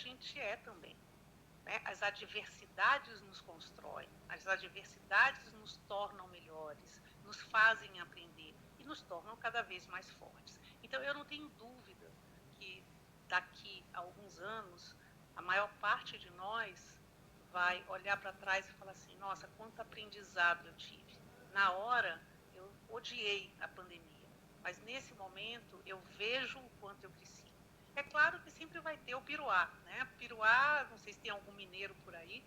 gente é também. Né? As adversidades nos constroem, as adversidades nos tornam melhores, nos fazem aprender e nos tornam cada vez mais fortes. Então, eu não tenho dúvida que daqui a alguns anos, a maior parte de nós vai olhar para trás e falar assim, nossa, quanto aprendizado eu tive. Na hora, eu odiei a pandemia, mas nesse momento eu vejo o quanto eu cresci. É claro que sempre vai ter o piruá, né? Piruá, não sei se tem algum mineiro por aí,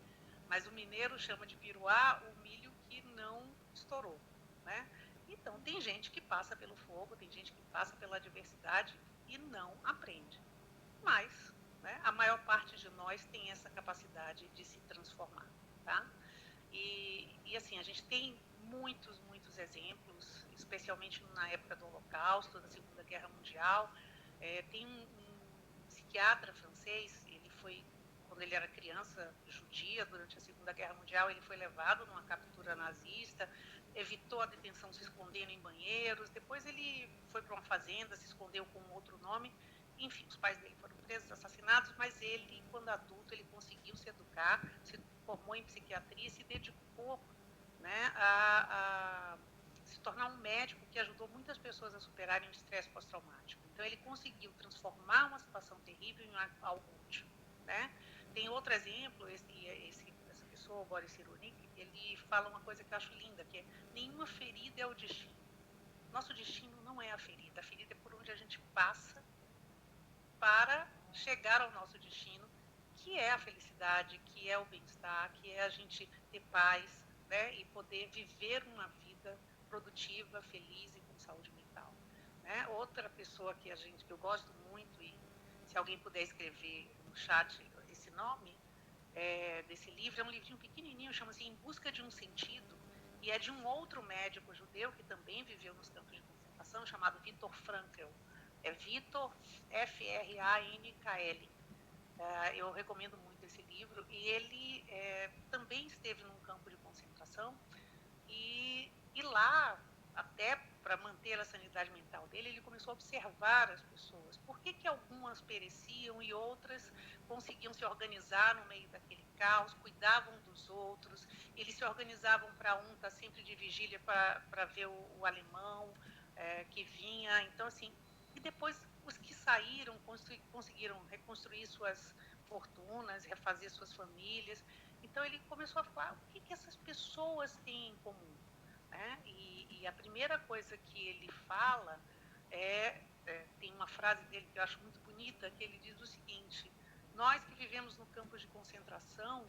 mas o mineiro chama de piruá o milho que não estourou, né? Então, tem gente que passa pelo fogo, tem gente que passa pela adversidade e não aprende. Mas, né, a maior parte de nós tem essa capacidade de se transformar, tá? E assim, a gente tem muitos exemplos, especialmente na época do Holocausto, da Segunda Guerra Mundial. Tem um psiquiatra francês, quando ele era criança judia, durante a Segunda Guerra Mundial, ele foi levado numa captura nazista, evitou a detenção se escondendo em banheiros, depois ele foi para uma fazenda, se escondeu com outro nome, enfim, os pais dele foram presos, assassinados, mas ele, quando adulto, ele conseguiu se educar, se formou em psiquiatria e se dedicou, né, a se tornar um médico que ajudou muitas pessoas a superarem o estresse pós-traumático. Então, ele conseguiu transformar uma situação terrível em algo útil, né? Tem outro exemplo, essa pessoa, o Boris Cyrulnik, ele fala uma coisa que eu acho linda, que é nenhuma ferida é o destino. Nosso destino não é a ferida é por onde a gente passa para chegar ao nosso destino, que é a felicidade, que é o bem-estar, que é a gente ter paz, né, e poder viver uma vida produtiva, feliz e com saúde mental. Né? Outra pessoa que eu gosto muito, e se alguém puder escrever no chat esse nome desse livro, é um livrinho pequenininho, chama-se Em Busca de um Sentido, e é de um outro médico judeu que também viveu nos campos de concentração, chamado Viktor Frankl. É Viktor Frankl. Eu recomendo muito esse livro. E ele também esteve num campo de concentração e lá, até para manter a sanidade mental dele, ele começou a observar as pessoas. Por que algumas pereciam e outras conseguiam se organizar no meio daquele caos, cuidavam dos outros, eles se organizavam para um estar sempre de vigília para ver o alemão que vinha. Então, assim, e depois os que saíram conseguiram reconstruir suas fortunas, refazer suas famílias. Então ele começou a falar o que essas pessoas têm em comum. Né? E a primeira coisa que ele fala tem uma frase dele que eu acho muito bonita, que ele diz o seguinte: nós que vivemos no campo de concentração,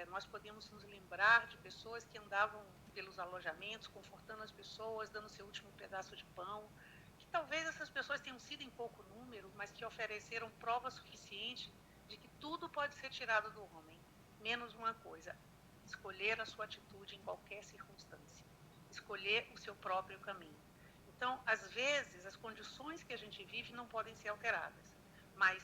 nós podemos nos lembrar de pessoas que andavam pelos alojamentos, confortando as pessoas, dando seu último pedaço de pão, que talvez essas pessoas tenham sido em pouco número, mas que ofereceram prova suficiente de que tudo pode ser tirado do homem, menos uma coisa: escolher a sua atitude em qualquer circunstância, escolher o seu próprio caminho. Então, às vezes, as condições que a gente vive não podem ser alteradas, mas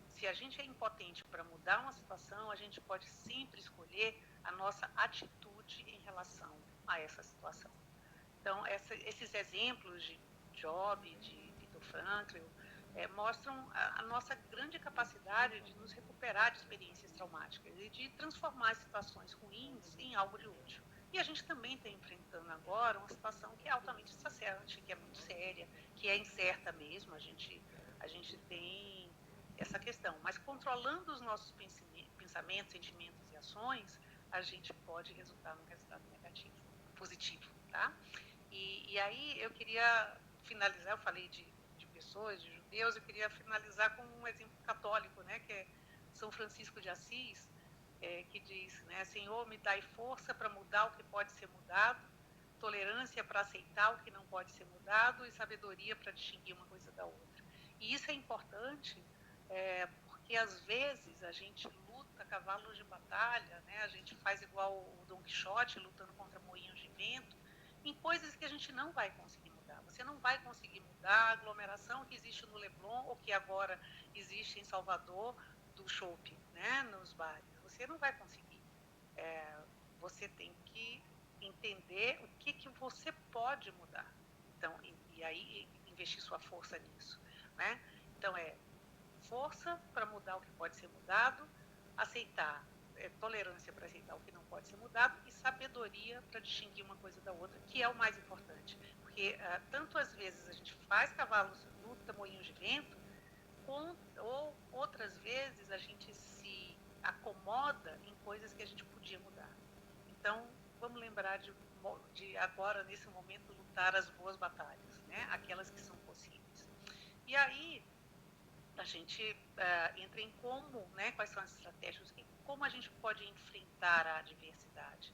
se a gente é impotente para mudar uma situação, a gente pode sempre escolher a nossa atitude em relação a essa situação. Então, esses exemplos de Job, de Viktor Frankl, mostram a nossa grande capacidade de nos recuperar de experiências traumáticas e de transformar situações ruins em algo de útil. E a gente também está enfrentando agora uma situação que é altamente estressante, que é muito séria, que é incerta mesmo. A gente tem essa questão. Mas controlando os nossos pensamentos, sentimentos e ações, a gente pode resultar num resultado positivo, tá? E aí eu queria finalizar, eu falei de pessoas, de judeus, eu queria finalizar com um exemplo católico, né, que é São Francisco de Assis, que diz, né, Senhor, me dai força para mudar o que pode ser mudado, tolerância para aceitar o que não pode ser mudado e sabedoria para distinguir uma coisa da outra. E isso é importante porque às vezes a gente luta cavalos de batalha, né, a gente faz igual o Dom Quixote lutando contra moinhos de vento, em coisas que a gente não vai conseguir mudar. Você não vai conseguir mudar a aglomeração que existe no Leblon ou que agora existe em Salvador do chopp, né, nos bares. Você não vai conseguir. Você tem que entender o que você pode mudar. Então, e aí investir sua força nisso, né? Então força para mudar o que pode ser mudado, aceitar, tolerância para aceitar o que não pode ser mudado e sabedoria para distinguir uma coisa da outra, que é o mais importante. Porque tanto às vezes a gente faz cavalos luta, moinhos de vento, ou outras vezes a gente se acomoda em coisas que a gente podia mudar. Então, vamos lembrar de agora, nesse momento, lutar as boas batalhas, né? Aquelas que são possíveis. E aí, a gente entra em como, né, quais são as estratégias, como a gente pode enfrentar a adversidade.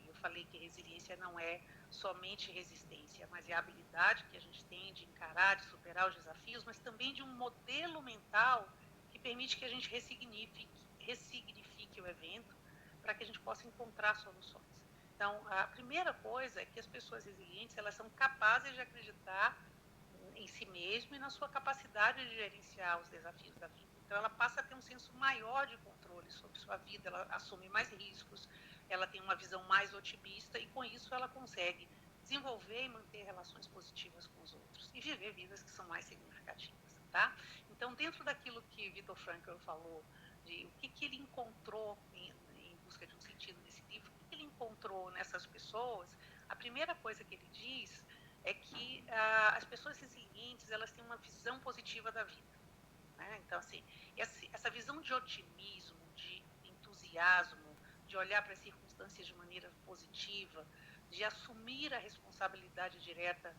Eu falei que resiliência não é somente resistência, mas é a habilidade que a gente tem de encarar, de superar os desafios, mas também de um modelo mental que permite que a gente ressignifique o evento para que a gente possa encontrar soluções. Então, a primeira coisa é que as pessoas resilientes, elas são capazes de acreditar em si mesma e na sua capacidade de gerenciar os desafios da vida. Então, ela passa a ter um senso maior de controle sobre sua vida, ela assume mais riscos, ela tem uma visão mais otimista e, com isso, ela consegue desenvolver e manter relações positivas com os outros e viver vidas que são mais significativas, tá? Então, dentro daquilo que Viktor Frankl falou, de o que ele encontrou em busca de um sentido nesse livro, o que ele encontrou nessas pessoas, a primeira coisa que ele diz é que as pessoas resilientes, elas têm uma visão positiva da vida, né? Então, assim, essa visão de otimismo, de entusiasmo, de olhar para as circunstâncias de maneira positiva, de assumir a responsabilidade direta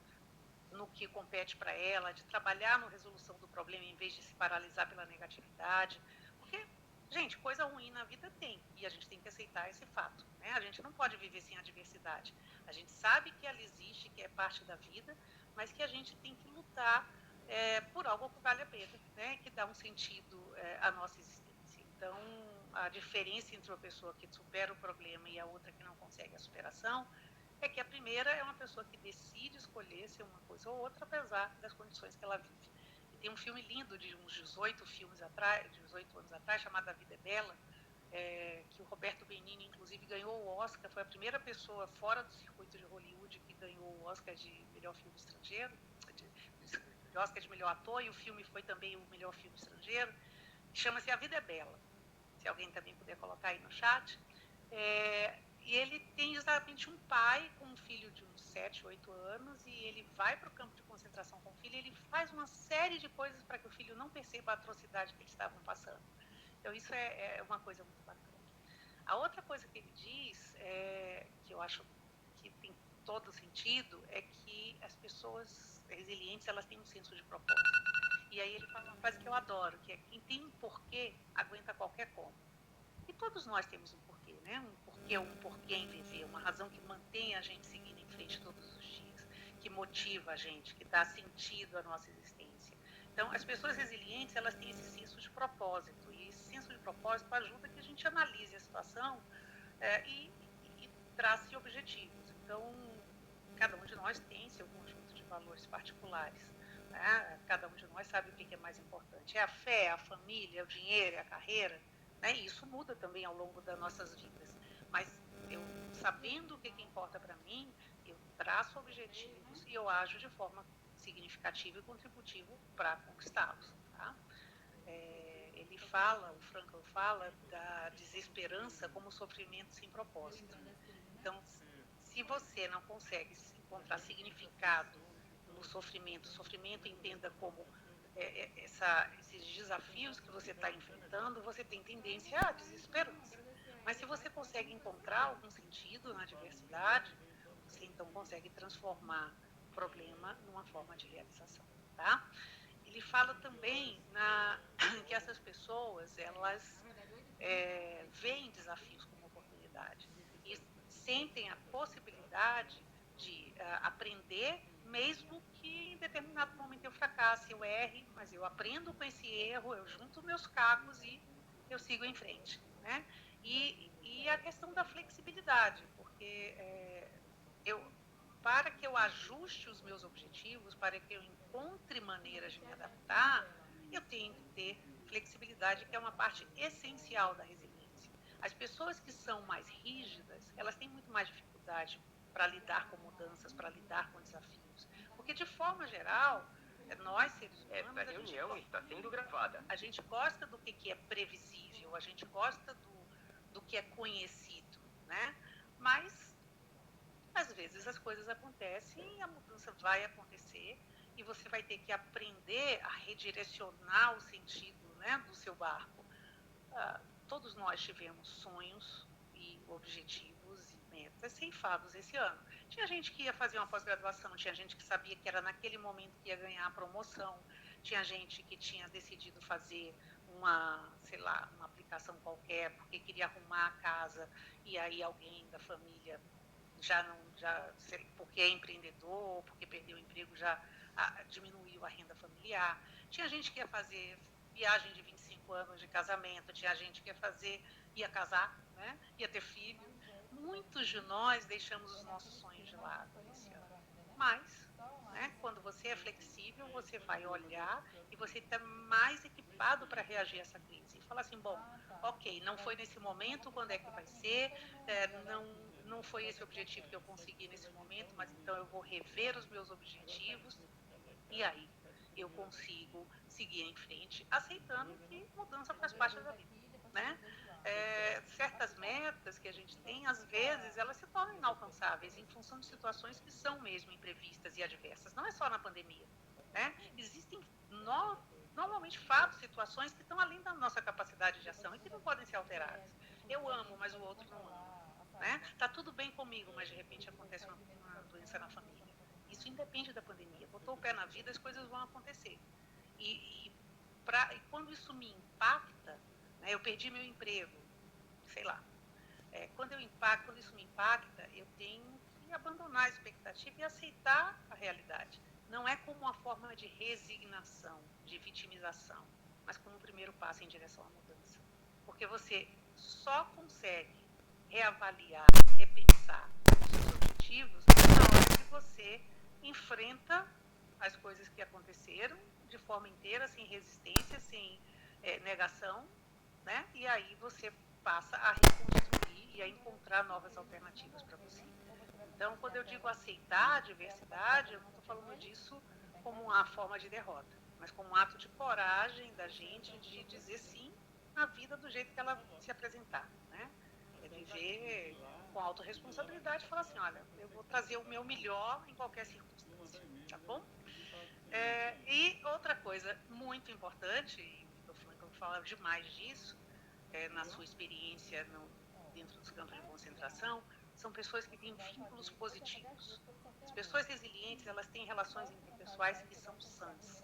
no que compete para ela, de trabalhar na resolução do problema em vez de se paralisar pela negatividade, porque, gente, coisa ruim na vida tem, e a gente tem que aceitar esse fato, né? A gente não pode viver sem adversidade. A gente sabe que ela existe, que é parte da vida, mas que a gente tem que lutar por algo que vale a pena, né? Que dá um sentido à nossa existência. Então, a diferença entre uma pessoa que supera o problema e a outra que não consegue a superação é que a primeira é uma pessoa que decide escolher ser uma coisa ou outra, apesar das condições que ela vive. E tem um filme lindo de uns 18 anos atrás, chamado A Vida é Bela, que o Roberto Benigni, inclusive, ganhou o Oscar, foi a primeira pessoa fora do circuito de Hollywood que ganhou o Oscar de melhor filme estrangeiro, de Oscar de melhor ator, e o filme foi também o melhor filme estrangeiro. Chama-se A Vida é Bela, se alguém também puder colocar aí no chat. E ele tem exatamente um pai com um filho de uns 7, 8 anos, e ele vai para o campo de concentração com o filho, e ele faz uma série de coisas para que o filho não perceba a atrocidade que eles estavam passando. Então, isso é uma coisa muito bacana. A outra coisa que ele diz, que eu acho que tem todo sentido, é que as pessoas resilientes, elas têm um senso de propósito. E aí ele fala uma frase que eu adoro, que é: quem tem um porquê, aguenta qualquer como. E todos nós temos um porquê, né? Um porquê em viver, uma razão que mantém a gente seguindo em frente todos os dias, que motiva a gente, que dá sentido à nossa existência. Então, as pessoas resilientes, elas têm esse senso de propósito, e esse senso de propósito ajuda que a gente analise a situação e trace objetivos. Então, cada um de nós tem seu conjunto de valores particulares, né? Cada um de nós sabe o que é mais importante. É a fé, a família, o dinheiro, a carreira, né? E isso muda também ao longo das nossas vidas. Mas eu, sabendo o que importa para mim, eu traço objetivos e eu ajo de forma significativa e contributiva para conquistá-los, tá? Ele fala, o Frankl fala da desesperança como sofrimento sem propósito. Então, se você não consegue encontrar significado no sofrimento, sofrimento entenda como esses desafios que você está enfrentando, você tem tendência à desesperança. Mas se você consegue encontrar algum sentido na adversidade, você então consegue transformar o problema numa forma de realização, tá? Ele fala também que essas pessoas, elas veem desafios como oportunidade e sentem a possibilidade de aprender, mesmo que em determinado momento eu fracasse, eu erre, mas eu aprendo com esse erro, eu junto meus cacos e eu sigo em frente, né? E a questão da flexibilidade, porque para que eu ajuste os meus objetivos, para que eu encontre maneiras de me adaptar, eu tenho que ter flexibilidade, que é uma parte essencial da resiliência. As pessoas que são mais rígidas, elas têm muito mais dificuldade para lidar com mudanças, para lidar com desafios. Porque, de forma geral, Nós, seres humanos, Esta reunião está sendo gravada. A gente gosta do que é previsível, a gente gosta do que é conhecido, né? Mas, às vezes, as coisas acontecem e a mudança vai acontecer e você vai ter que aprender a redirecionar o sentido, né, do seu barco. Todos nós tivemos sonhos e objetivos e metas ceifados esse ano. Tinha gente que ia fazer uma pós-graduação, tinha gente que sabia que era naquele momento que ia ganhar a promoção, tinha gente que tinha decidido fazer uma aplicação qualquer porque queria arrumar a casa e aí alguém da família porque é empreendedor, porque perdeu o emprego, já diminuiu a renda familiar. Tinha gente que ia fazer viagem de 25 anos de casamento, tinha gente que ia casar, né? Ia ter filho. Muitos de nós deixamos os nossos sonhos de lado esse ano. Mas, né, quando você é flexível, você vai olhar e você está mais equipado para reagir a essa crise. E falar assim, bom, ok, não foi nesse momento, quando é que vai ser? Não foi esse objetivo que eu consegui nesse momento, mas então eu vou rever os meus objetivos e aí eu consigo seguir em frente, aceitando que mudança faz parte da vida, né? Certas metas que a gente tem, às vezes, elas se tornam inalcançáveis em função de situações que são mesmo imprevistas e adversas. Não é só na pandemia, né? Existem normalmente fatos, situações que estão além da nossa capacidade de ação e que não podem ser alteradas. Eu amo, mas o outro não ama, né? Tá tudo bem comigo, mas de repente acontece uma doença na família. Isso independe da pandemia. Botou o pé na vida, as coisas vão acontecer. E quando isso me impacta, né, eu perdi meu emprego, sei lá. Quando isso me impacta, eu tenho que abandonar a expectativa e aceitar a realidade. Não é como uma forma de resignação, de vitimização, mas como um primeiro passo em direção à mudança. Porque você só consegue reavaliar, repensar os seus objetivos na hora que você enfrenta as coisas que aconteceram de forma inteira, sem resistência, sem negação, né? E aí você passa a reconstruir e a encontrar novas alternativas para você. Então, quando eu digo aceitar a diversidade, eu não estou falando disso como uma forma de derrota, mas como um ato de coragem da gente de dizer sim à vida do jeito que ela se apresentar, né? É viver com autorresponsabilidade e falar assim, olha, eu vou trazer o meu melhor em qualquer circunstância, tá bom? E outra coisa muito importante, e estou falando que eu vou falar demais disso, na sua experiência dentro dos campos de concentração, são pessoas que têm vínculos positivos. As pessoas resilientes, elas têm relações interpessoais que são sãs.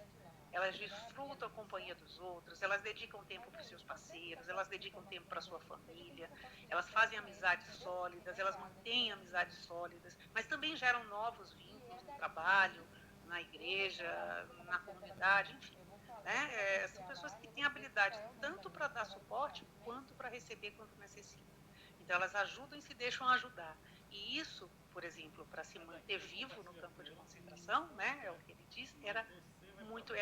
Elas desfrutam a companhia dos outros, elas dedicam tempo para os seus parceiros, elas dedicam tempo para a sua família, elas fazem amizades sólidas, elas mantêm amizades sólidas, mas também geram novos vínculos no trabalho, na igreja, na comunidade, enfim. Né? São pessoas que têm habilidade tanto para dar suporte quanto para receber quando necessita. Então, elas ajudam e se deixam ajudar. E isso, por exemplo, para se manter vivo no campo de concentração, né, é o que ele diz, era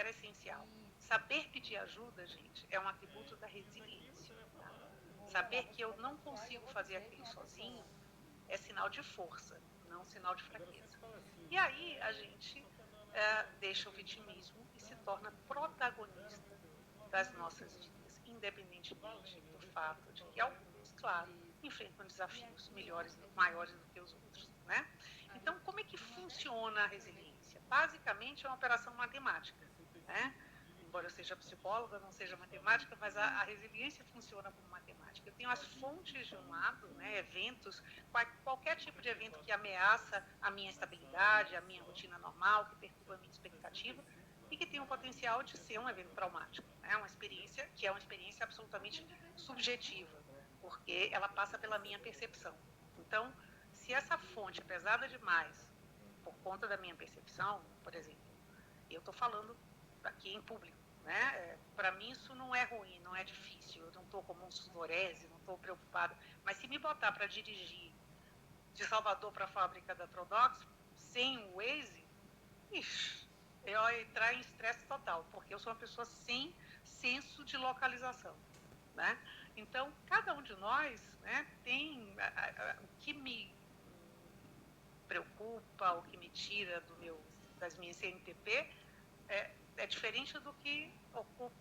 essencial. Saber pedir ajuda, gente, é um atributo da resiliência. Tá? Saber que eu não consigo fazer aquilo sozinho é sinal de força, não sinal de fraqueza. E aí a gente deixa o vitimismo e se torna protagonista das nossas vidas, independentemente do fato de que alguns, claro, enfrentam desafios maiores do que os outros, né? Então, como é que funciona a resiliência? Basicamente, é uma operação matemática, né? Embora eu seja psicóloga, não seja matemática, mas a resiliência funciona como matemática. Eu tenho as fontes de um lado, né, eventos, qualquer tipo de evento que ameaça a minha estabilidade, a minha rotina normal, que perturba a minha expectativa, e que tem o potencial de ser um evento traumático, né? Uma experiência que é uma experiência absolutamente subjetiva, porque ela passa pela minha percepção. Então, se essa fonte é pesada demais por conta da minha percepção, por exemplo, eu estou falando aqui em público, né? Para mim isso não é ruim, não é difícil, eu não estou como um sudorese, não estou preocupada, mas se me botar para dirigir de Salvador para a fábrica da Tronox, sem o Waze, eu ia entrar em estresse total, porque eu sou uma pessoa sem senso de localização, né? Então, cada um de nós, né, tem o que me preocupa, o que me tira das minhas CNTP, é diferente do que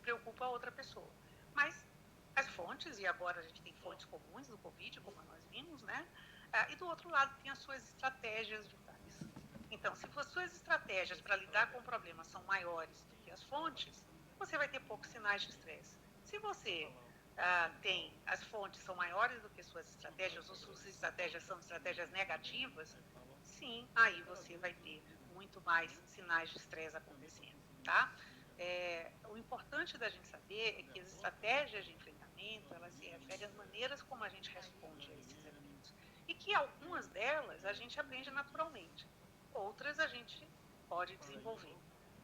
preocupa a outra pessoa. Mas as fontes, e agora a gente tem fontes comuns do Covid, como nós vimos, né? E do outro lado tem as suas estratégias vitais. Então, se as suas estratégias para lidar com o problema são maiores do que as fontes, você vai ter poucos sinais de estresse. Se você as fontes são maiores do que suas estratégias, ou suas estratégias são estratégias negativas, sim, aí você vai ter muito mais sinais de estresse acontecendo, tá? O importante da gente saber é que as estratégias de enfrentamento, elas se referem às maneiras como a gente responde a esses eventos. E que algumas delas a gente aprende naturalmente, outras a gente pode desenvolver.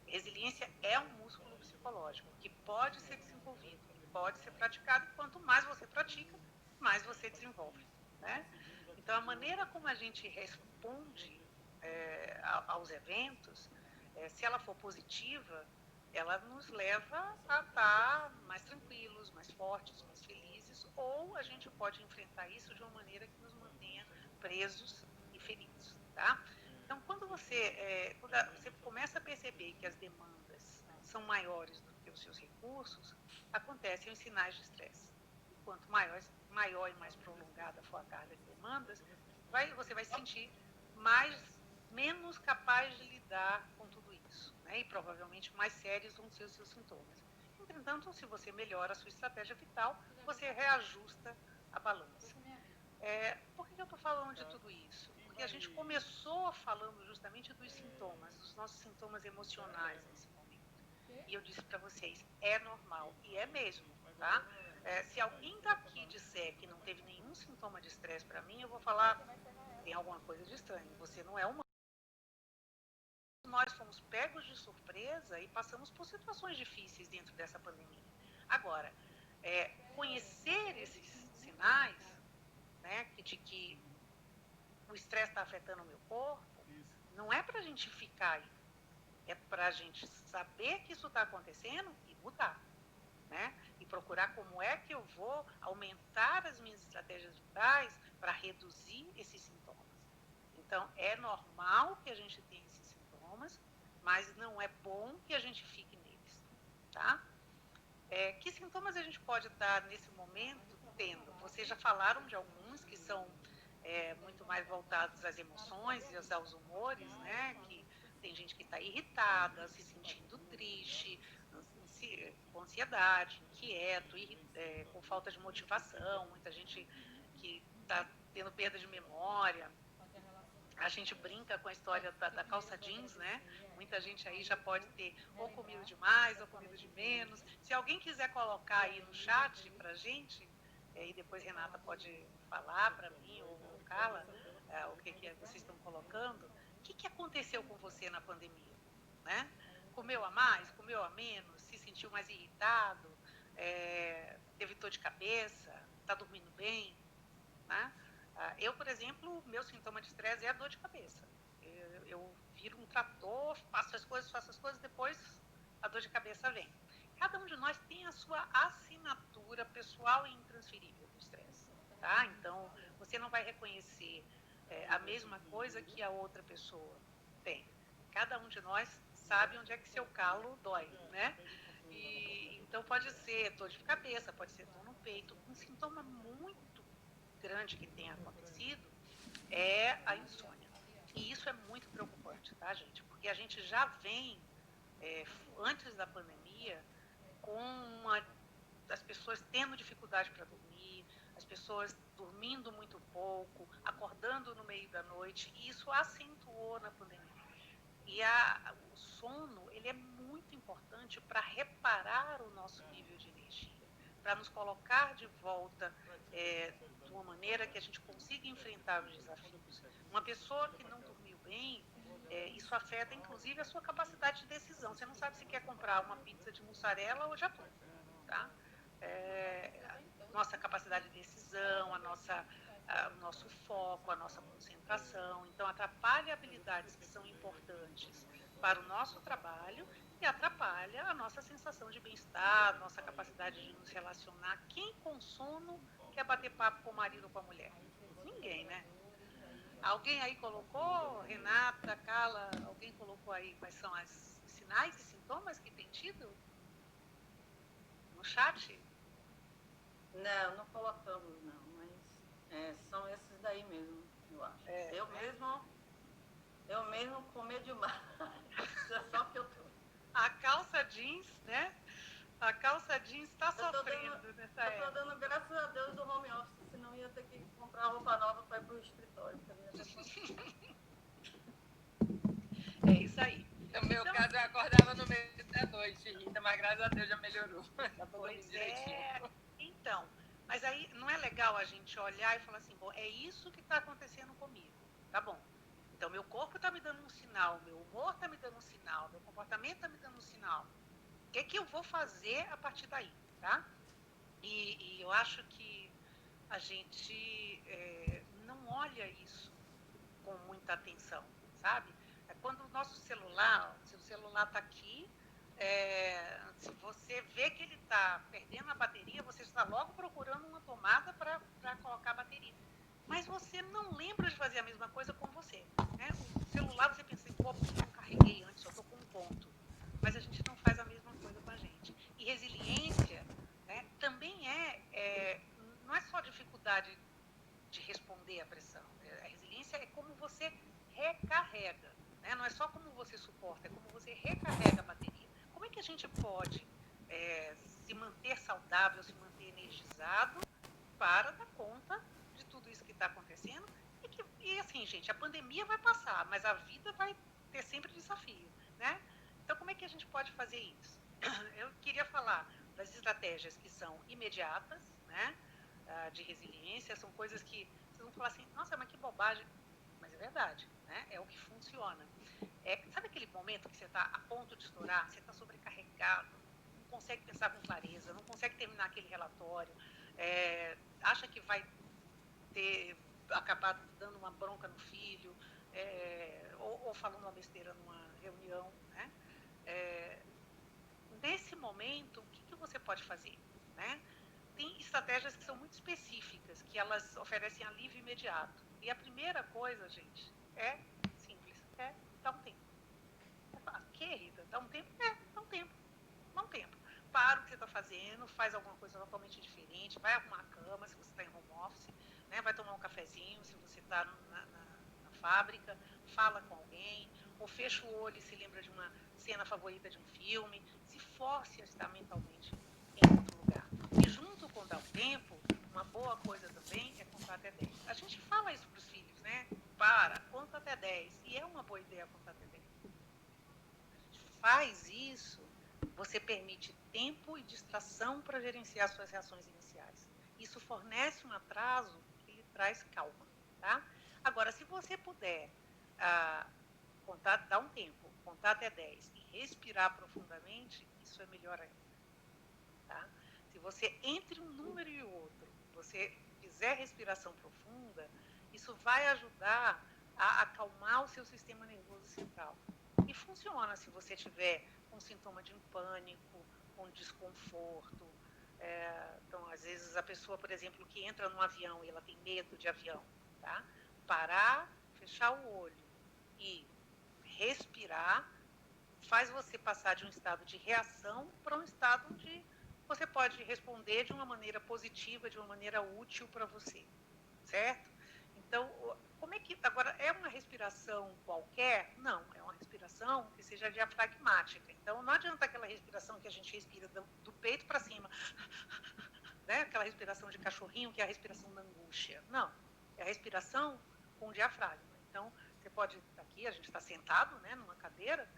Resiliência é um músculo psicológico que pode ser desenvolvido, pode ser praticado, e quanto mais você pratica, mais você desenvolve, né? Então, a maneira como a gente responde aos eventos, se ela for positiva, ela nos leva a estar mais tranquilos, mais fortes, mais felizes, ou a gente pode enfrentar isso de uma maneira que nos mantenha presos e feridos, tá? Então, quando você começa a perceber que as demandas são maiores do que os seus recursos, acontecem os sinais de estresse. E quanto maior e mais prolongada for a carga de demandas, você vai se sentir menos capaz de lidar com tudo isso, né? E provavelmente mais sérios vão ser os seus sintomas. Entretanto, se você melhora a sua estratégia vital, você reajusta a balança. Por que eu estou falando de tudo isso? Porque a gente começou falando justamente dos sintomas, dos nossos sintomas emocionais nesse momento. E eu disse para vocês, é normal, e é mesmo, tá? Se alguém daqui disser que não teve nenhum sintoma de estresse para mim, eu vou falar, tem alguma coisa de estranho, você não é humano. Nós fomos pegos de surpresa e passamos por situações difíceis dentro dessa pandemia. Agora, conhecer esses sinais, né, de que o estresse está afetando o meu corpo, não é para a gente ficar aí, é para a gente saber que isso está acontecendo e mudar, né? E procurar como é que eu vou aumentar as minhas estratégias vitais para reduzir esses sintomas. Então, é normal que a gente tenha esses sintomas, mas não é bom que a gente fique neles, tá? Que sintomas a gente pode estar nesse momento tendo? Vocês já falaram de alguns que são muito mais voltados às emoções e aos humores, né? Que tem gente que está irritada, se sentindo triste, com ansiedade, inquieto, com falta de motivação, muita gente que está tendo perda de memória. A gente brinca com a história da calça jeans, né? Muita gente aí já pode ter ou comido demais ou comido de menos. Se alguém quiser colocar aí no chat pra gente, e depois Renata pode falar para mim ou Carla, o que vocês estão colocando, o que aconteceu com você na pandemia, né? Comeu a mais, comeu a menos, se sentiu mais irritado, teve dor de cabeça, está dormindo bem, né? Eu, por exemplo, meu sintoma de estresse é a dor de cabeça. Eu viro um trator, faço as coisas, depois a dor de cabeça vem. Cada um de nós tem a sua assinatura pessoal e intransferível do estresse, tá? Então, você não vai reconhecer a mesma coisa que a outra pessoa tem. Cada um de nós sabe onde é que seu calo dói, né? Então, pode ser dor de cabeça, pode ser dor no peito. Um sintoma muito grande que tem acontecido é a insônia. E isso é muito preocupante, tá, gente? Porque a gente já vem, antes da pandemia, com as pessoas tendo dificuldade para dormir, as pessoas dormindo muito pouco, acordando no meio da noite, e isso acentuou na pandemia. E o sono, ele é muito importante para reparar o nosso nível de energia, para nos colocar de volta de uma maneira que a gente consiga enfrentar os desafios. Uma pessoa que não dormiu bem, isso afeta inclusive a sua capacidade de decisão. Você não sabe se quer comprar uma pizza de mussarela ou de atum, tá? Nossa capacidade de decisão, o nosso foco, a nossa concentração. Então, atrapalha habilidades que são importantes para o nosso trabalho e atrapalha a nossa sensação de bem-estar, nossa capacidade de nos relacionar. Quem com sono quer bater papo com o marido ou com a mulher? Ninguém, né? Alguém aí colocou, Renata, Carla, alguém colocou aí quais são os sinais e sintomas sintomas que tem tido no chat? Não colocamos, não, mas são esses daí mesmo, eu acho. Eu mesmo comer demais, é só que eu tô. A calça jeans, né? A calça jeans está sofrendo nessa época. Eu tô dando graças a Deus do home office, senão ia ter que comprar roupa nova para ir pro escritório. É isso aí. No meu caso, eu acordava no meio da noite, Rita, mas graças a Deus já melhorou. Já tô dormindo direitinho. Então, mas aí não é legal a gente olhar e falar assim, bom, é isso que está acontecendo comigo, tá bom. Então, meu corpo está me dando um sinal, meu humor está me dando um sinal, meu comportamento está me dando um sinal. O que é que eu vou fazer a partir daí, tá? E eu acho que a gente não olha isso com muita atenção, sabe? É quando o nosso celular, se o celular está aqui, se você vê que ele está perdendo a bateria, você está logo procurando uma tomada para colocar a bateria. Mas você não lembra de fazer a mesma coisa com você, né? O celular você pensa, pô, eu não carreguei antes, eu estou com um ponto. Mas a gente não faz a mesma coisa com a gente. E resiliência, né, também não é só dificuldade de responder à pressão. A resiliência é como você recarrega, né? Não é só como você suporta, é como você recarrega a bateria. Como é que a gente pode se manter saudável, se manter energizado para dar conta de tudo isso que está acontecendo? E assim, gente, a pandemia vai passar, mas a vida vai ter sempre desafio, né? Então, como é que a gente pode fazer isso? Eu queria falar das estratégias que são imediatas, né? De resiliência, são coisas que vocês vão falar assim, nossa, mas que bobagem, mas é verdade, né? É o que funciona. Sabe aquele momento que você está a ponto de estourar, você está sobrecarregado, não consegue pensar com clareza, não consegue terminar aquele relatório, acha que vai acabar dando uma bronca no filho, ou falando uma besteira numa reunião, né? Nesse momento, o que você pode fazer, né? Tem estratégias que são muito específicas, que elas oferecem alívio imediato. E a primeira coisa, gente, é simples, dar um tempo. Que, Rita? Dá um tempo? Dá um tempo. Dá um tempo. Para o que você está fazendo, faz alguma coisa totalmente diferente, vai arrumar a cama se você está em home office, né? Vai tomar um cafezinho se você está na fábrica, fala com alguém, ou fecha o olho e se lembra de uma cena favorita de um filme, se force a estar mentalmente em outro lugar. E junto com dar um tempo, uma boa coisa também é contar até 10. A gente fala isso para os filhos, né? Conta até 10. E é uma boa ideia contar até 10. A gente faz isso, você permite tempo e distração para gerenciar suas reações iniciais. Isso fornece um atraso que lhe traz calma, tá? Agora, se você puder dar um tempo, contar até 10 e respirar profundamente, isso é melhor ainda, tá? Se você, entre um número e outro, você fizer respiração profunda, isso vai ajudar a acalmar o seu sistema nervoso central. E funciona se você tiver um sintoma de pânico, com desconforto. Então, às vezes, a pessoa, por exemplo, que entra num avião e ela tem medo de avião, tá? Parar, fechar o olho e respirar faz você passar de um estado de reação para um estado de você pode responder de uma maneira positiva, de uma maneira útil para você, certo? Então, como é que... Agora, é uma respiração qualquer? Não, é uma respiração que seja diafragmática. Então, não adianta aquela respiração que a gente respira do peito para cima, né? Aquela respiração de cachorrinho, que é a respiração da angústia. Não, é a respiração com diafragma. Então, você pode... Aqui, a gente está sentado, né, numa cadeira,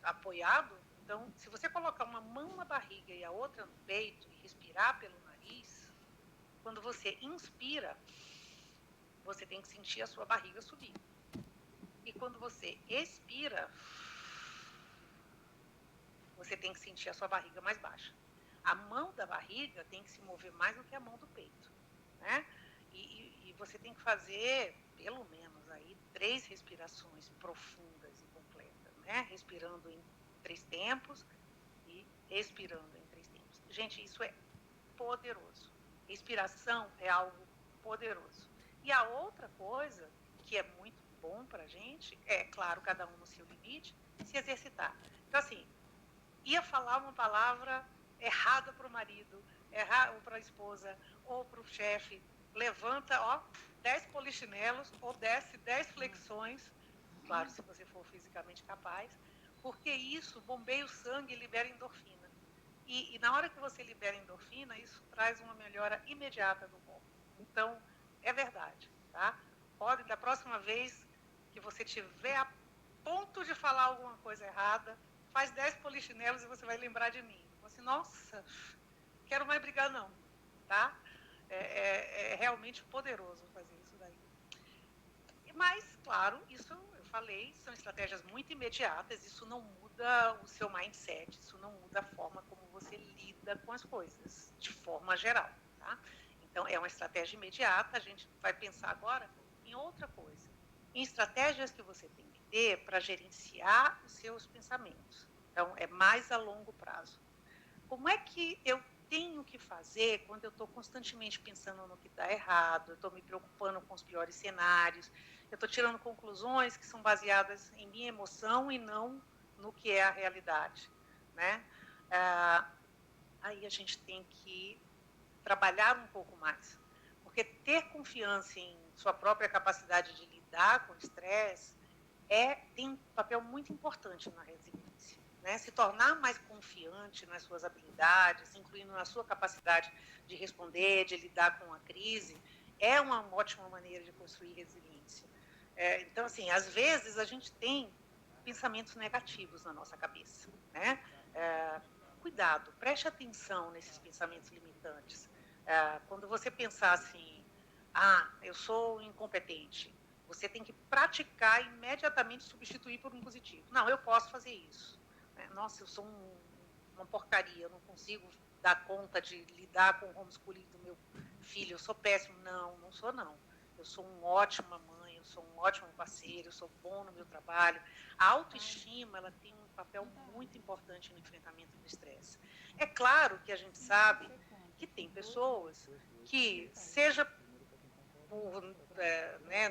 apoiado. Então, se você colocar uma mão na barriga e a outra no peito e respirar pelo nariz, quando você inspira, você tem que sentir a sua barriga subir. E quando você expira, você tem que sentir a sua barriga mais baixa. A mão da barriga tem que se mover mais do que a mão do peito, né? E você tem que fazer, pelo menos, aí 3 respirações profundas e completas, né? Respirando em 3 tempos e expirando em 3 tempos. Gente, isso é poderoso. Respiração é algo poderoso. E a outra coisa, que é muito bom pra gente, claro, cada um no seu limite, se exercitar. Então, assim, ia falar uma palavra errada para o marido, ou para a esposa, ou para o chefe, levanta, 10 polichinelos, ou desce 10 flexões, claro, se você for fisicamente capaz, porque isso bombeia o sangue e libera endorfina. E na hora que você libera endorfina, isso traz uma melhora imediata do corpo. Então, é verdade, tá? Pode, da próxima vez que você tiver a ponto de falar alguma coisa errada, faz 10 polichinelos e você vai lembrar de mim. Você, nossa, quero mais brigar não, tá? É realmente poderoso fazer isso daí. Mas, claro, isso eu falei, são estratégias muito imediatas, isso não muda o seu mindset, isso não muda a forma como você lida com as coisas, de forma geral, tá? Então, é uma estratégia imediata, a gente vai pensar agora em outra coisa, em estratégias que você tem que ter para gerenciar os seus pensamentos. Então, é mais a longo prazo. Como é que eu tenho que fazer quando eu estou constantemente pensando no que está errado, eu estou me preocupando com os piores cenários, eu estou tirando conclusões que são baseadas em minha emoção e não no que é a realidade, né? Aí a gente tem que trabalhar um pouco mais, porque ter confiança em sua própria capacidade de lidar com o estresse tem um papel muito importante na resiliência. Né? Se tornar mais confiante nas suas habilidades, incluindo na sua capacidade de responder, de lidar com a crise, é uma ótima maneira de construir resiliência. Então, assim, às vezes a gente tem pensamentos negativos na nossa cabeça, né? Cuidado, preste atenção nesses pensamentos limitantes. Quando você pensar assim, eu sou incompetente, você tem que praticar imediatamente substituir por um positivo. Não, eu posso fazer isso. Nossa, eu sou uma porcaria, eu não consigo dar conta de lidar com o homeschooling do meu filho, eu sou péssimo. Não sou não. Eu sou uma ótima mãe, eu sou um ótimo parceiro, eu sou bom no meu trabalho. A autoestima, ela tem um papel muito importante no enfrentamento do estresse. É claro que a gente sabe que tem pessoas que, seja por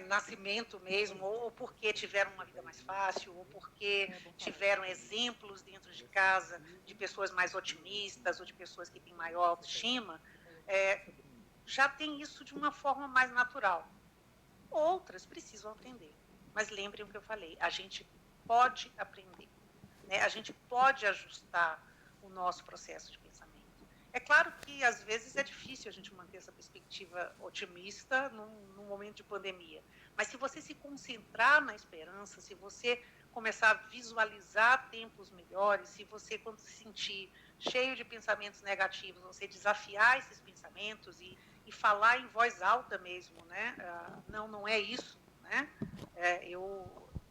nascimento mesmo, ou porque tiveram uma vida mais fácil, ou porque tiveram exemplos dentro de casa de pessoas mais otimistas, ou de pessoas que têm maior autoestima, já tem isso de uma forma mais natural. Outras precisam aprender. Mas lembrem o que eu falei, a gente pode aprender, né? A gente pode ajustar o nosso processo de pensamento. É claro que, às vezes, é difícil a gente manter essa perspectiva otimista num momento de pandemia. Mas se você se concentrar na esperança, se você começar a visualizar tempos melhores, se você, quando se sentir cheio de pensamentos negativos, você desafiar esses pensamentos e falar em voz alta mesmo, né? Não é isso, né?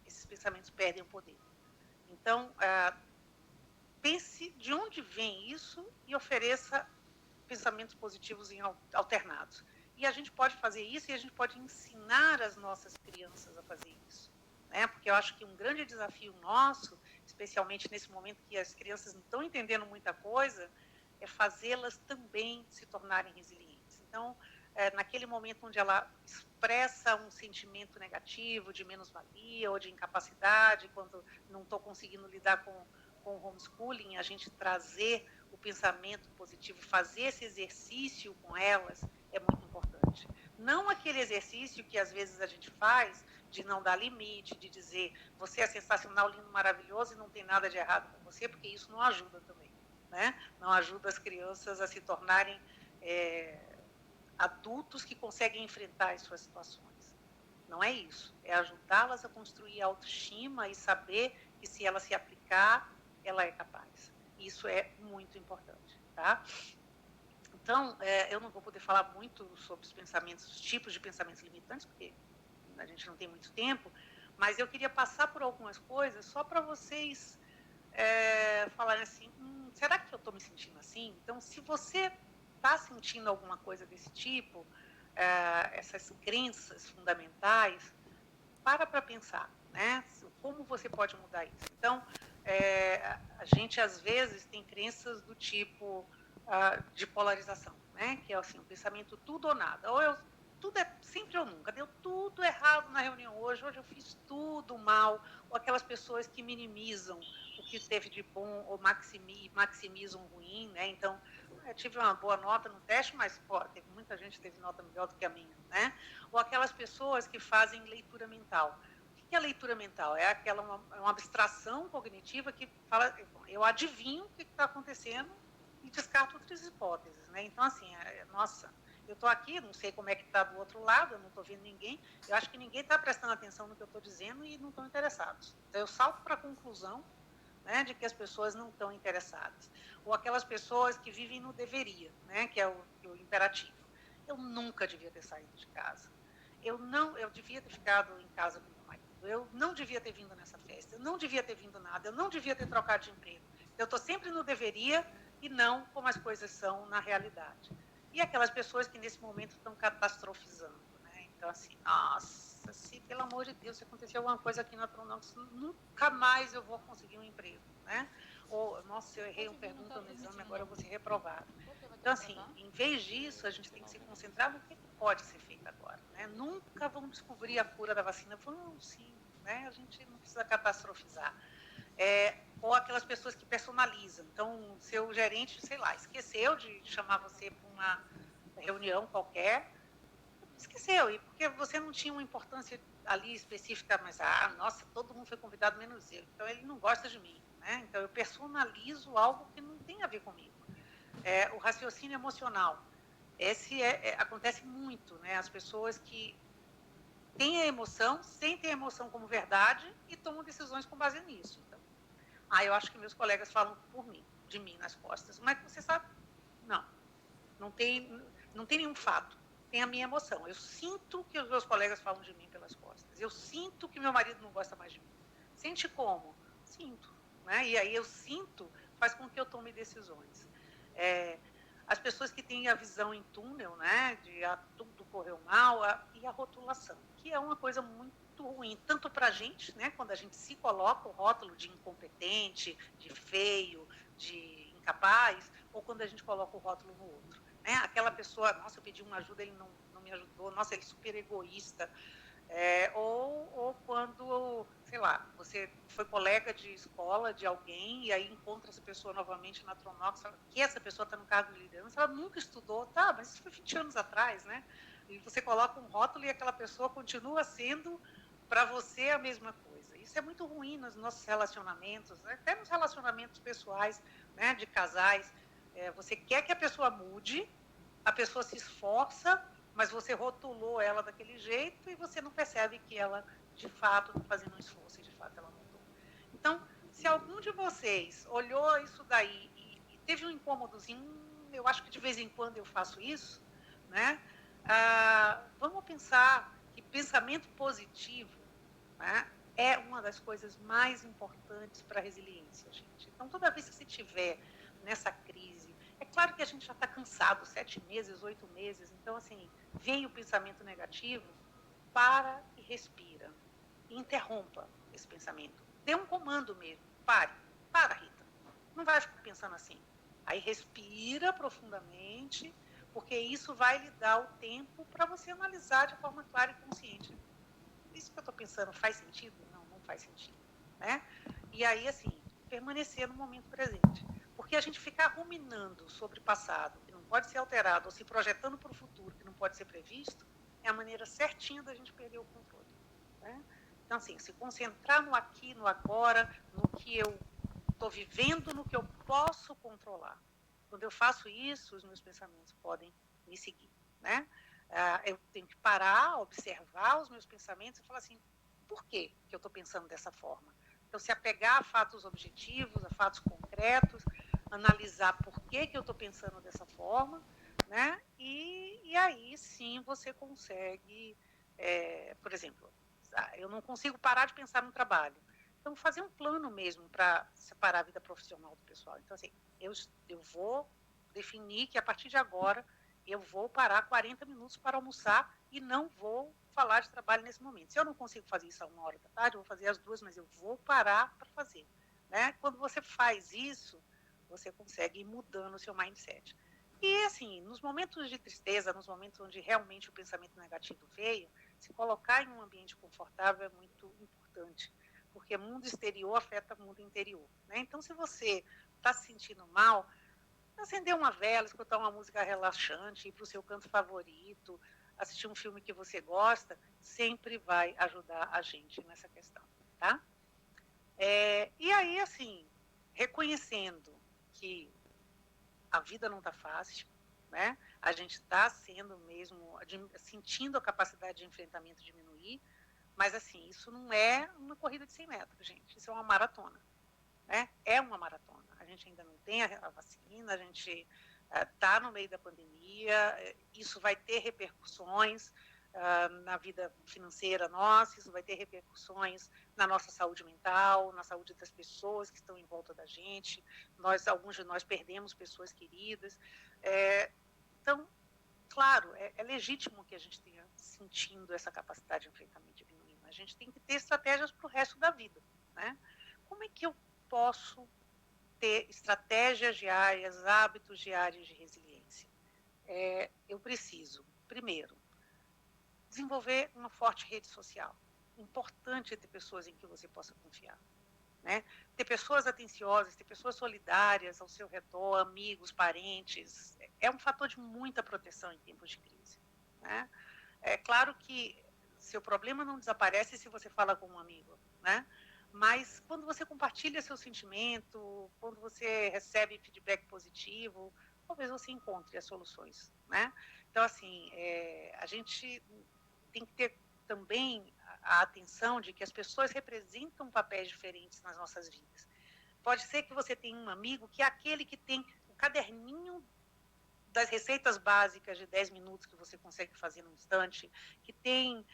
Esses pensamentos perdem o poder. Então, pense de onde vem isso e ofereça pensamentos positivos alternados. E a gente pode fazer isso e a gente pode ensinar as nossas crianças a fazer isso. Né? Porque eu acho que um grande desafio nosso, especialmente nesse momento que as crianças não estão entendendo muita coisa, é fazê-las também se tornarem resilientes. Então, naquele momento onde ela expressa um sentimento negativo de menos-valia ou de incapacidade, quando não estou conseguindo lidar com o homeschooling, a gente trazer o pensamento positivo, fazer esse exercício com elas é muito importante. Não aquele exercício que às vezes a gente faz de não dar limite, de dizer você é sensacional, lindo, maravilhoso e não tem nada de errado com você, porque isso não ajuda também, né? Não ajuda as crianças a se tornarem adultos que conseguem enfrentar as suas situações. Não é isso, é ajudá-las a construir autoestima e saber que se ela se aplicar, ela é capaz. Isso é muito importante, tá? Então, eu não vou poder falar muito sobre os tipos de pensamentos limitantes, porque a gente não tem muito tempo, mas eu queria passar por algumas coisas só para vocês falarem assim, será que eu estou me sentindo assim? Então, se você está sentindo alguma coisa desse tipo, essas crenças fundamentais, para pensar, né? Como você pode mudar isso? Então, a gente às vezes tem crenças do tipo de polarização, né? Que é assim, o pensamento tudo ou nada. Ou eu tudo é sempre ou nunca, deu tudo errado na reunião hoje eu fiz tudo mal, ou aquelas pessoas que minimizam o que teve de bom ou maximizam o ruim, né? Então, eu tive uma boa nota no teste, mas teve muita gente que teve nota melhor do que a minha, né? Ou aquelas pessoas que fazem leitura mental. O que é leitura mental? É uma abstração cognitiva que fala, eu adivinho o que está acontecendo e descarto outras hipóteses, né? Então, assim, nossa, eu estou aqui, não sei como é que está do outro lado, eu não estou vendo ninguém, eu acho que ninguém está prestando atenção no que eu estou dizendo e não estão interessados. Então, eu salto para a conclusão, né, de que as pessoas não estão interessadas. Ou aquelas pessoas que vivem no deveria, né, que é o imperativo. Eu nunca devia ter saído de casa. Eu devia ter ficado em casa com meu marido. Eu não devia ter vindo nessa festa. Eu não devia ter vindo nada. Eu não devia ter trocado de emprego. Eu estou sempre no deveria e não como as coisas são na realidade. E aquelas pessoas que nesse momento estão catastrofizando, né? Então, assim, nossa, se pelo amor de Deus, se acontecer alguma coisa aqui na Tronox, nunca mais eu vou conseguir um emprego, né? Ou, nossa, eu errei uma pergunta no exame, agora eu vou ser reprovado. Então, assim, em vez disso, a gente tem que se concentrar no que pode ser feito agora, né? Nunca vamos descobrir a cura da vacina. Vamos, sim, né? A gente não precisa catastrofizar. Ou aquelas pessoas que personalizam. Então, seu gerente, sei lá, esqueceu de chamar você para uma reunião qualquer, esqueceu, e porque você não tinha uma importância ali específica, mas, nossa, todo mundo foi convidado menos eu, então ele não gosta de mim, né? Então eu personalizo algo que não tem a ver comigo. O raciocínio emocional, esse acontece muito, né? As pessoas que têm a emoção, sentem a emoção como verdade e tomam decisões com base nisso. Então, eu acho que meus colegas falam por mim, de mim nas costas, mas você sabe, não tem nenhum fato. Tem a minha emoção. Eu sinto que os meus colegas falam de mim pelas costas. Eu sinto que meu marido não gosta mais de mim. Sente como? Sinto. Né? E aí eu sinto, faz com que eu tome decisões. As pessoas que têm a visão em túnel, né, de tudo correu mal, e a rotulação, que é uma coisa muito ruim, tanto para a gente, né, quando a gente se coloca o rótulo de incompetente, de feio, de incapaz, ou quando a gente coloca o rótulo no outro. Né? Aquela pessoa, nossa, eu pedi uma ajuda, ele não me ajudou, nossa, ele é super egoísta. Ou quando, sei lá, você foi colega de escola de alguém e aí encontra essa pessoa novamente na Tronox, que essa pessoa está no cargo de liderança, ela nunca estudou, mas isso foi 20 anos atrás, né? E você coloca um rótulo e aquela pessoa continua sendo para você a mesma coisa. Isso é muito ruim nos nossos relacionamentos, né? Até nos relacionamentos pessoais, né, de casais. Você quer que a pessoa mude, a pessoa se esforça, mas você rotulou ela daquele jeito e você não percebe que ela, de fato, está fazendo um esforço e, de fato, ela mudou. Então, se algum de vocês olhou isso daí e teve um incômodozinho, eu acho que de vez em quando eu faço isso, né? Vamos pensar que pensamento positivo, né, é uma das coisas mais importantes para a resiliência, gente. Então, toda vez que você estiver nessa crise, é claro que a gente já está cansado, 7 meses, 8 meses, então, assim, vem o pensamento negativo, para e respira. E interrompa esse pensamento. Dê um comando mesmo. Para, Rita. Não vai ficar pensando assim. Aí respira profundamente, porque isso vai lhe dar o tempo para você analisar de forma clara e consciente. Isso que eu estou pensando faz sentido? Não faz sentido. Né? E aí, assim, permanecer no momento presente. Porque a gente ficar ruminando sobre o passado, que não pode ser alterado, ou se projetando para o futuro, que não pode ser previsto, é a maneira certinha da gente perder o controle. Né? Então, assim, se concentrar no aqui, no agora, no que eu estou vivendo, no que eu posso controlar. Quando eu faço isso, os meus pensamentos podem me seguir. Né? Eu tenho que parar, observar os meus pensamentos e falar assim, por que eu estou pensando dessa forma? Então, se apegar a fatos objetivos, a fatos concretos, analisar por que eu estou pensando dessa forma, né? E aí sim você consegue, por exemplo, eu não consigo parar de pensar no trabalho. Então, fazer um plano mesmo para separar a vida profissional do pessoal. Então, assim, eu vou definir que a partir de agora eu vou parar 40 minutos para almoçar e não vou falar de trabalho nesse momento. Se eu não consigo fazer isso a 1h da tarde, eu vou fazer às 2, mas eu vou parar para fazer. Né? Quando você faz isso, você consegue ir mudando o seu mindset. E, assim, nos momentos de tristeza, nos momentos onde realmente o pensamento negativo veio, se colocar em um ambiente confortável é muito importante, porque o mundo exterior afeta o mundo interior, né? Então, se você está se sentindo mal, acender uma vela, escutar uma música relaxante, ir para o seu canto favorito, assistir um filme que você gosta, sempre vai ajudar a gente nessa questão, tá? E aí, assim, reconhecendo que a vida não está fácil, né? A gente está sendo mesmo, sentindo a capacidade de enfrentamento diminuir, mas assim, isso não é uma corrida de 100 metros, gente, isso é uma maratona, né? É uma maratona. A gente ainda não tem a vacina, a gente está no meio da pandemia, isso vai ter repercussões na vida financeira nossa, isso vai ter repercussões na nossa saúde mental, na saúde das pessoas que estão em volta da gente. Alguns de nós perdemos pessoas queridas. Então, claro, é legítimo que a gente tenha sentindo essa capacidade de enfrentamento diminuindo. A gente tem que ter estratégias para o resto da vida, né? Como é que eu posso ter estratégias diárias, hábitos diários de resiliência? Eu preciso, primeiro, desenvolver uma forte rede social. Importante ter pessoas em que você possa confiar, né? Ter pessoas atenciosas, ter pessoas solidárias ao seu redor, amigos, parentes, é um fator de muita proteção em tempos de crise, né? É claro que seu problema não desaparece se você fala com um amigo, né? Mas quando você compartilha seu sentimento, quando você recebe feedback positivo, talvez você encontre as soluções, né? Então, assim, a gente tem que ter também a atenção de que as pessoas representam papéis diferentes nas nossas vidas. Pode ser que você tenha um amigo que é aquele que tem o caderninho das receitas básicas de 10 minutos que você consegue fazer num instante, que tem,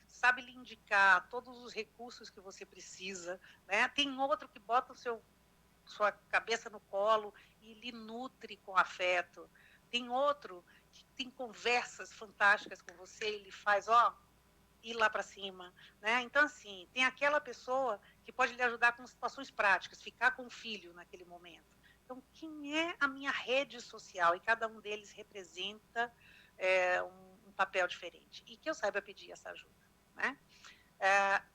sabe lhe indicar todos os recursos que você precisa, né? Tem outro que bota sua cabeça no colo e lhe nutre com afeto. Tem outro que tem conversas fantásticas com você e lhe faz, ir lá para cima, né? Então, assim, tem aquela pessoa que pode lhe ajudar com situações práticas, ficar com o filho naquele momento. Então, quem é a minha rede social? E cada um deles representa um papel diferente. E que eu saiba pedir essa ajuda, né?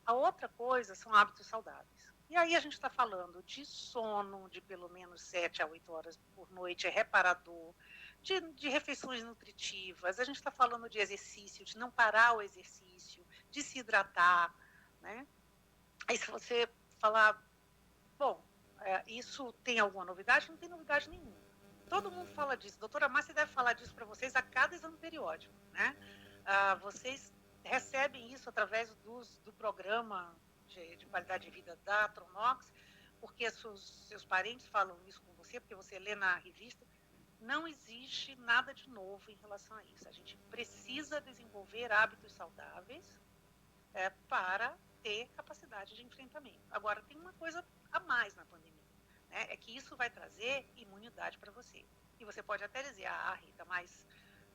A outra coisa são hábitos saudáveis. E aí a gente está falando de sono de pelo menos 7 a 8 horas por noite, é reparador, de refeições nutritivas, a gente está falando de exercício, de não parar o exercício, de se hidratar, né? Aí se você falar, bom, isso tem alguma novidade? Não tem novidade nenhuma. Todo mundo fala disso. Doutora Márcia deve falar disso para vocês a cada exame periódico, né? Vocês recebem isso através do programa de qualidade de vida da Tronox, porque seus parentes falam isso com você, porque você lê na revista. Não existe nada de novo em relação a isso. A gente precisa desenvolver hábitos saudáveis para ter capacidade de enfrentamento. Agora, tem uma coisa a mais na pandemia, né? É que isso vai trazer imunidade para você. E você pode até dizer, Rita, mas,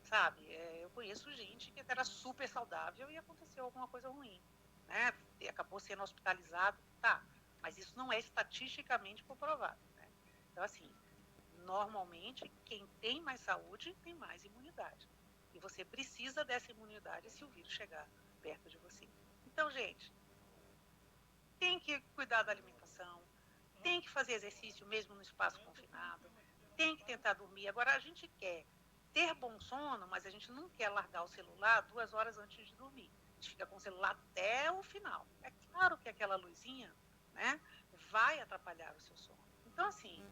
sabe, eu conheço gente que era super saudável e aconteceu alguma coisa ruim, né? E acabou sendo hospitalizado, tá. Mas isso não é estatisticamente comprovado, né? Então, assim, normalmente, quem tem mais saúde tem mais imunidade. E você precisa dessa imunidade se o vírus chegar perto de você. Então, gente, tem que cuidar da alimentação, tem que fazer exercício mesmo no espaço confinado, tem que tentar dormir. Agora, a gente quer ter bom sono, mas a gente não quer largar o celular 2 horas antes de dormir. A gente fica com o celular até o final. É claro que aquela luzinha, né, vai atrapalhar o seu sono. Então, assim,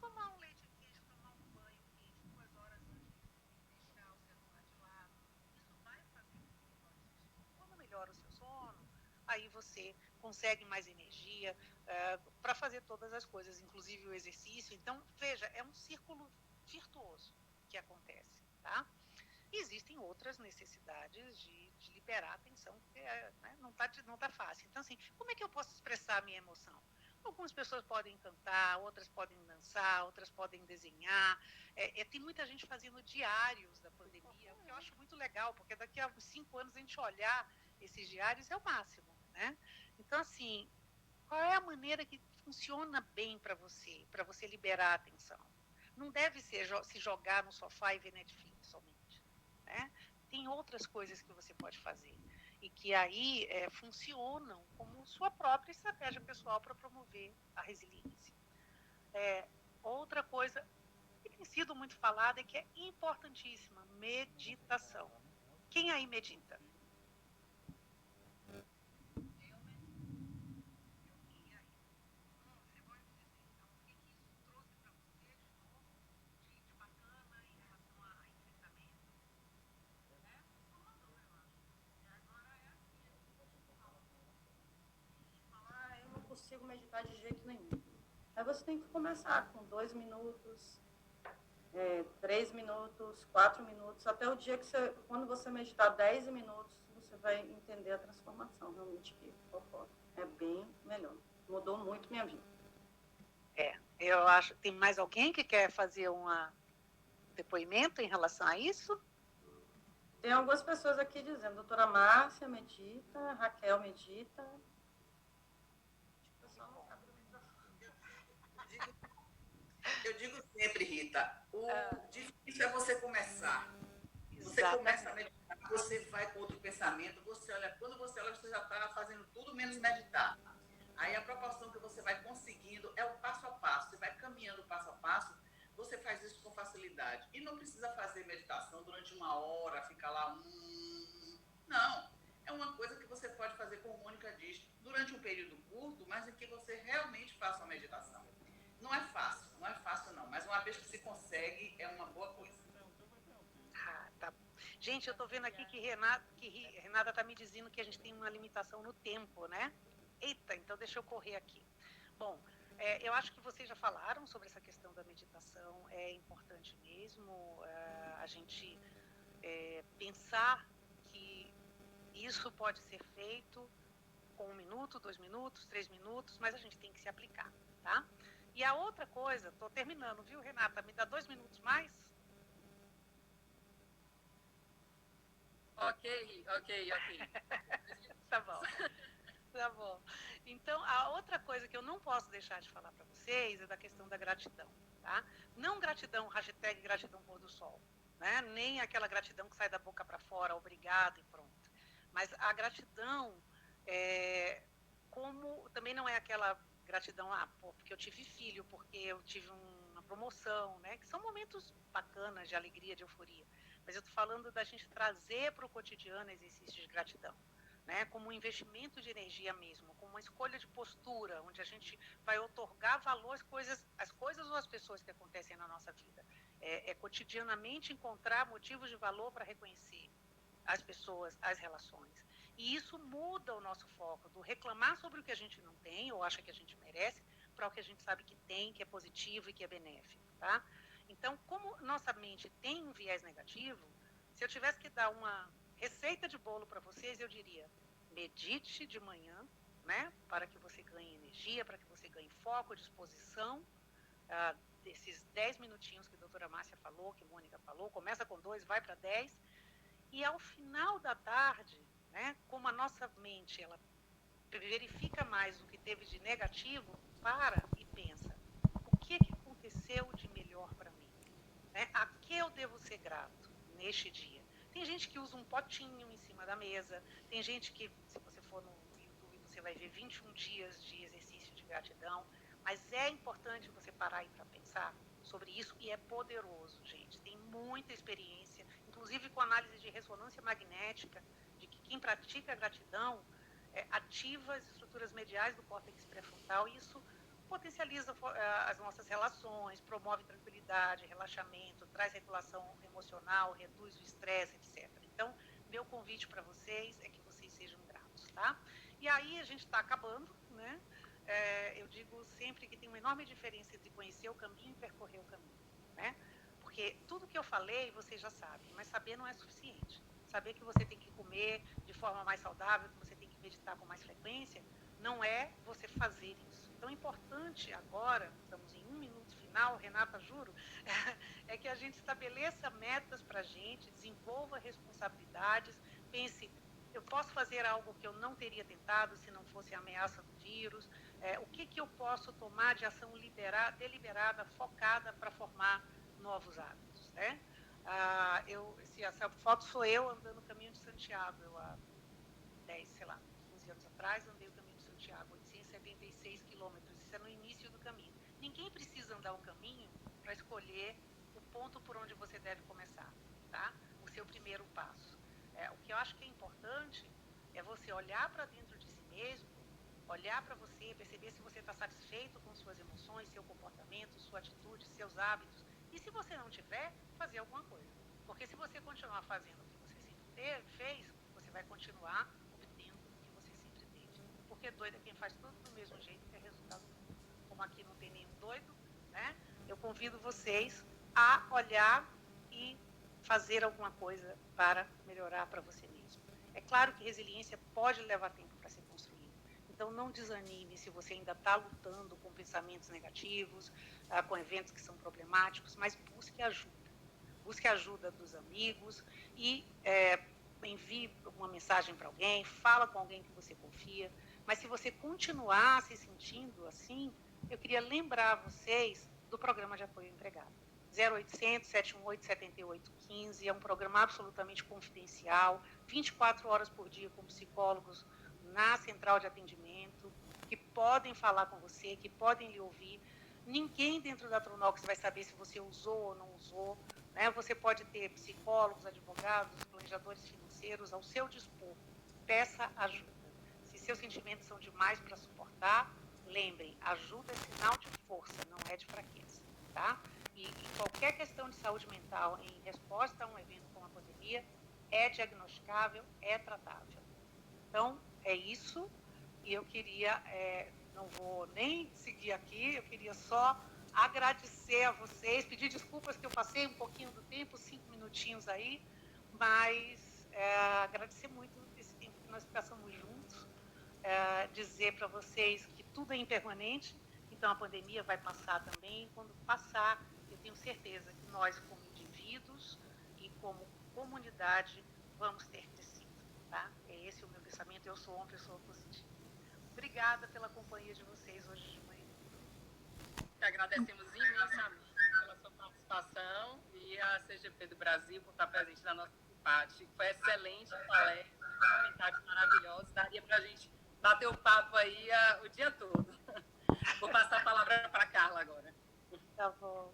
tomar um leite quente, tomar um banho quente 2 horas antes de dormir, deixar o celular de lado, isso vai fazer com que melhore o seu sono. Quando melhora o seu sono, aí você consegue mais energia para fazer todas as coisas, inclusive o exercício. Então, veja, é um círculo virtuoso que acontece, tá? E existem outras necessidades de liberar a atenção, porque né, não tá fácil. Então, assim, como é que eu posso expressar a minha emoção? Algumas pessoas podem cantar, outras podem dançar, outras podem desenhar. Tem muita gente fazendo diários da pandemia, o que eu acho muito legal, porque daqui a uns 5 anos a gente olhar esses diários é o máximo, né? Então, assim, qual é a maneira que funciona bem para você liberar a atenção? não deve ser se jogar no sofá e ver Netflix somente, né? Tem outras coisas que você pode fazer e que aí funcionam como sua própria estratégia pessoal para promover a resiliência. Outra coisa que tem sido muito falada e que é importantíssima, meditação. Quem aí medita? Eu não consigo meditar de jeito nenhum. Aí você tem que começar com 2 minutos, 3 minutos, 4 minutos, até o dia que quando você meditar 10 minutos, você vai entender a transformação realmente que ocorre. É bem melhor. Mudou muito minha vida. Eu acho. Tem mais alguém que quer fazer um depoimento em relação a isso? Tem algumas pessoas aqui dizendo, doutora Márcia medita, Raquel medita. Eu digo sempre, Rita, o difícil é você começar. Você Exatamente. começa a meditar, você vai com outro pensamento, quando você olha, você já está fazendo tudo menos meditar. Aí a proporção que você vai conseguindo é o passo a passo, você vai caminhando passo a passo, você faz isso com facilidade. E não precisa fazer meditação durante 1 hora, ficar lá, não. É uma coisa que você pode fazer, como Mônica diz, durante um período curto, mas em que você realmente faça uma meditação. Não é fácil não, mas uma vez que se consegue, é uma boa coisa. Tá. Gente, eu estou vendo aqui que Renata está me dizendo que a gente tem uma limitação no tempo, né? Eita, então deixa eu correr aqui. Bom, eu acho que vocês já falaram sobre essa questão da meditação, é importante mesmo a gente pensar que isso pode ser feito com 1 minuto, 2 minutos, 3 minutos, mas a gente tem que se aplicar, tá? E a outra coisa, estou terminando, viu, Renata? Me dá 2 minutos mais? Ok. Tá bom. Então, a outra coisa que eu não posso deixar de falar para vocês é da questão da gratidão, tá? Não gratidão, #gratidão pôr do sol, né? Nem aquela gratidão que sai da boca para fora, obrigado e pronto. Mas a gratidão, como também não é aquela gratidão, porque eu tive filho, porque eu tive uma promoção, né? Que são momentos bacanas de alegria, de euforia. Mas eu estou falando da gente trazer para o cotidiano exercícios de gratidão, né? Como um investimento de energia mesmo, como uma escolha de postura, onde a gente vai otorgar valor às coisas ou às pessoas que acontecem na nossa vida. Cotidianamente encontrar motivos de valor para reconhecer as pessoas, as relações. E isso muda o nosso foco do reclamar sobre o que a gente não tem ou acha que a gente merece para o que a gente sabe que tem, que é positivo e que é benéfico, tá? Então, como nossa mente tem um viés negativo, se eu tivesse que dar uma receita de bolo para vocês, eu diria, medite de manhã, né? Para que você ganhe energia, para que você ganhe foco, disposição, desses 10 minutinhos que a doutora Márcia falou, que a Mônica falou, começa com 2, vai para 10, e ao final da tarde, né, como a nossa mente ela verifica mais o que teve de negativo, para e pensa, o que aconteceu de melhor para mim? Né? A que eu devo ser grato neste dia? Tem gente que usa um potinho em cima da mesa, tem gente que, se você for no YouTube, você vai ver 21 dias de exercício de gratidão, mas é importante você parar aí para pensar sobre isso e é poderoso, gente. Tem muita experiência, inclusive com análise de ressonância magnética, de que quem pratica a gratidão ativa as estruturas mediais do córtex pré-frontal e isso potencializa as nossas relações, promove tranquilidade, relaxamento, traz regulação emocional, reduz o estresse, etc. Então, meu convite para vocês é que vocês sejam gratos, tá? E aí a gente está acabando, né? Eu digo sempre que tem uma enorme diferença entre conhecer o caminho e percorrer o caminho, né? Porque tudo que eu falei, vocês já sabem, mas saber não é suficiente. Saber que você tem que comer de forma mais saudável, que você tem que meditar com mais frequência, não é você fazer isso. Então, o importante agora, estamos em 1 minuto final, Renata, juro, é que a gente estabeleça metas para a gente, desenvolva responsabilidades, pense, eu posso fazer algo que eu não teria tentado se não fosse a ameaça do vírus, o que eu posso tomar de ação deliberada, focada para formar novos hábitos, né? Essa foto sou eu andando o caminho de Santiago. Eu, há 15 anos atrás, andei o caminho de Santiago, 876 quilômetros. Isso é no início do caminho. Ninguém precisa andar o caminho para escolher o ponto por onde você deve começar, tá? O seu primeiro passo. O que eu acho que é importante é você olhar para dentro de si mesmo, olhar para você, perceber se você está satisfeito com suas emoções, seu comportamento, sua atitude, seus hábitos. E se você não tiver, fazer alguma coisa. Porque se você continuar fazendo o que você sempre fez, você vai continuar obtendo o que você sempre teve. Porque doido é quem faz tudo do mesmo jeito, que é resultado. Como aqui não tem nenhum doido, né? Eu convido vocês a olhar e fazer alguma coisa para melhorar para você mesmo. É claro que resiliência pode levar tempo para ser construída. Então, não desanime se você ainda está lutando com pensamentos negativos, com eventos que são problemáticos, mas busque ajuda. Busque a ajuda dos amigos e envie uma mensagem para alguém, fala com alguém que você confia. Mas se você continuar se sentindo assim, eu queria lembrar vocês do programa de apoio ao empregado. 0800 718 7815 é um programa absolutamente confidencial, 24 horas por dia com psicólogos na central de atendimento, que podem falar com você, que podem lhe ouvir. Ninguém dentro da Tronox vai saber se você usou ou não usou, né? Você pode ter psicólogos, advogados, planejadores financeiros ao seu dispor. Peça ajuda. Se seus sentimentos são demais para suportar, lembrem, ajuda é sinal de força, não é de fraqueza, tá? E qualquer questão de saúde mental em resposta a um evento como a pandemia é diagnosticável, é tratável. Então, é isso. E eu queria, não vou nem seguir aqui, eu queria só agradecer a vocês, pedir desculpas que eu passei um pouquinho do tempo, 5 minutinhos aí, mas agradecer muito esse tempo que nós passamos juntos, dizer para vocês que tudo é impermanente, então a pandemia vai passar também. Quando passar, eu tenho certeza que nós, como indivíduos e como comunidade, vamos ter crescido, tá? É esse o meu pensamento, eu sou uma pessoa positiva. Obrigada pela companhia de vocês hoje de manhã. Que agradecemos imensamente pela sua participação e a CGP do Brasil por estar presente na nossa debate. Foi excelente a palestra, comentários maravilhosos. Daria para a gente bater o papo aí o dia todo. Vou passar a palavra para a Carla agora. Tá bom.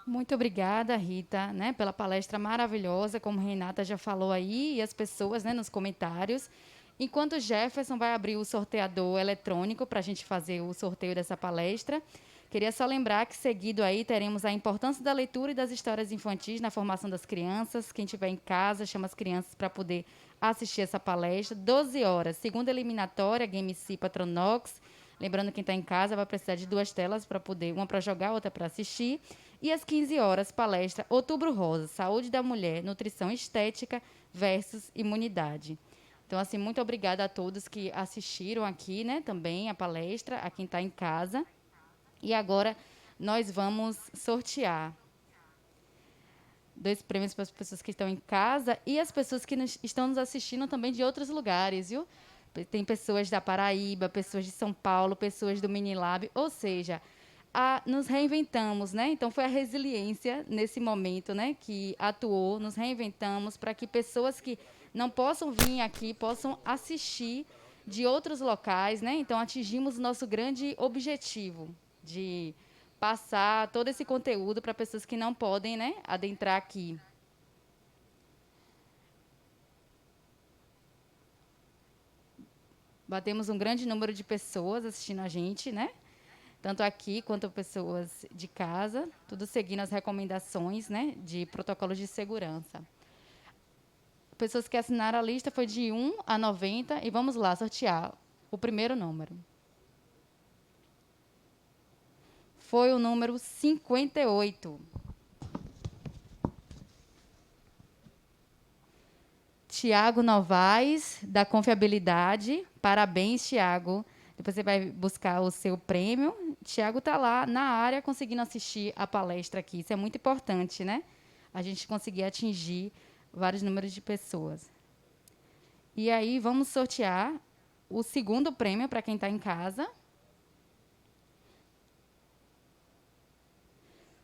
Muito obrigada, Rita, né, pela palestra maravilhosa, como Renata já falou aí, e as pessoas, né, nos comentários. Enquanto o Jefferson vai abrir o sorteador eletrônico para a gente fazer o sorteio dessa palestra, queria só lembrar que, seguido aí, teremos a importância da leitura e das histórias infantis na formação das crianças. Quem estiver em casa, chama as crianças para poder assistir essa palestra. 12 horas, segunda eliminatória, Game C Patronox. Lembrando, quem está em casa vai precisar de 2 telas para poder, uma para jogar, outra para assistir. E às 15 horas, palestra Outubro Rosa, Saúde da Mulher, Nutrição Estética versus Imunidade. Então, assim, muito obrigada a todos que assistiram aqui, né, também a palestra, a quem está em casa. E agora nós vamos sortear 2 prêmios para as pessoas que estão em casa e as pessoas que estão nos assistindo também de outros lugares, viu? Tem pessoas da Paraíba, pessoas de São Paulo, pessoas do Minilab, ou seja, nos reinventamos, né? Então, foi a resiliência nesse momento, né, que atuou, nos reinventamos para que pessoas que não possam vir aqui possam assistir de outros locais, né? Então, atingimos o nosso grande objetivo de passar todo esse conteúdo para pessoas que não podem, né, adentrar aqui. Batemos um grande número de pessoas assistindo a gente, né? Tanto aqui quanto pessoas de casa, tudo seguindo as recomendações, né, de protocolos de segurança. Pessoas que assinaram a lista foi de 1 a 90 e vamos lá sortear o primeiro número. Foi o número 58. Tiago Novaes, da Confiabilidade. Parabéns, Tiago. Depois você vai buscar o seu prêmio. Tiago está lá na área conseguindo assistir a palestra aqui. Isso é muito importante, né? A gente conseguir atingir vários números de pessoas. E aí, vamos sortear o segundo prêmio para quem está em casa.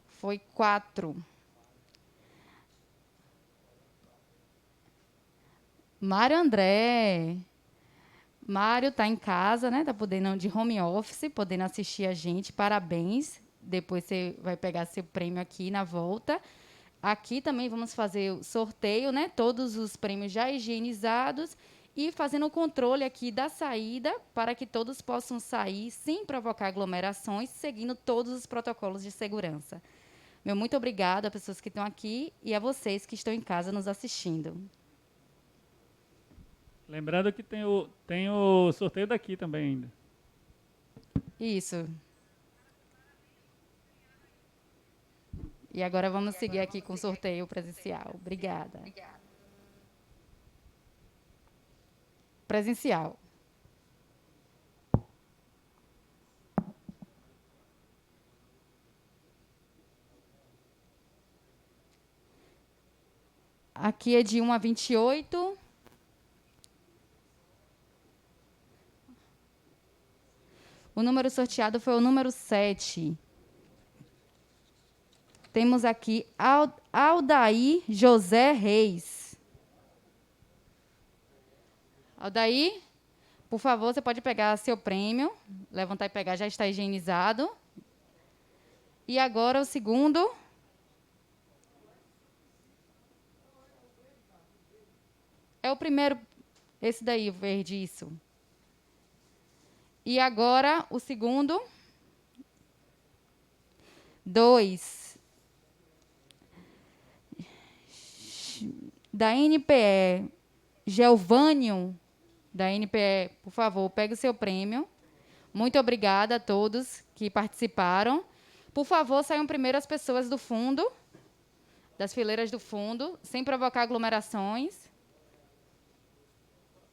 Foi 4. Mário André. Mário está em casa, né? Está podendo de home office, podendo assistir a gente. Parabéns. Depois você vai pegar seu prêmio aqui na volta. Aqui também vamos fazer o sorteio, né? Todos os prêmios já higienizados e fazendo o controle aqui da saída para que todos possam sair sem provocar aglomerações, seguindo todos os protocolos de segurança. Meu muito obrigada às pessoas que estão aqui e a vocês que estão em casa nos assistindo. Lembrando que tem o sorteio daqui também ainda. Isso. E agora vamos seguir aqui com o sorteio presencial. Obrigada. Presencial. Aqui é de 1 a 28. O número sorteado foi o número 7. Temos aqui Aldair José Reis. Aldair, por favor, você pode pegar seu prêmio. Levantar e pegar, já está higienizado. E agora o segundo. É o primeiro, esse daí, o verde, isso. E agora o segundo. 2. Da NPE, Geovânio, da NPE, por favor, pegue o seu prêmio. Muito obrigada a todos que participaram. Por favor, saiam primeiro as pessoas do fundo, das fileiras do fundo, sem provocar aglomerações.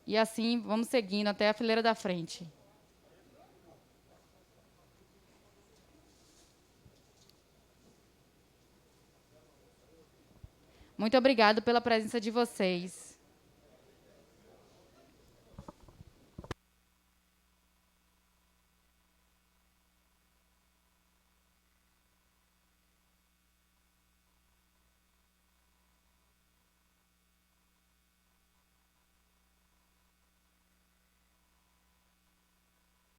E assim, vamos seguindo até a fileira da frente. Muito obrigada pela presença de vocês.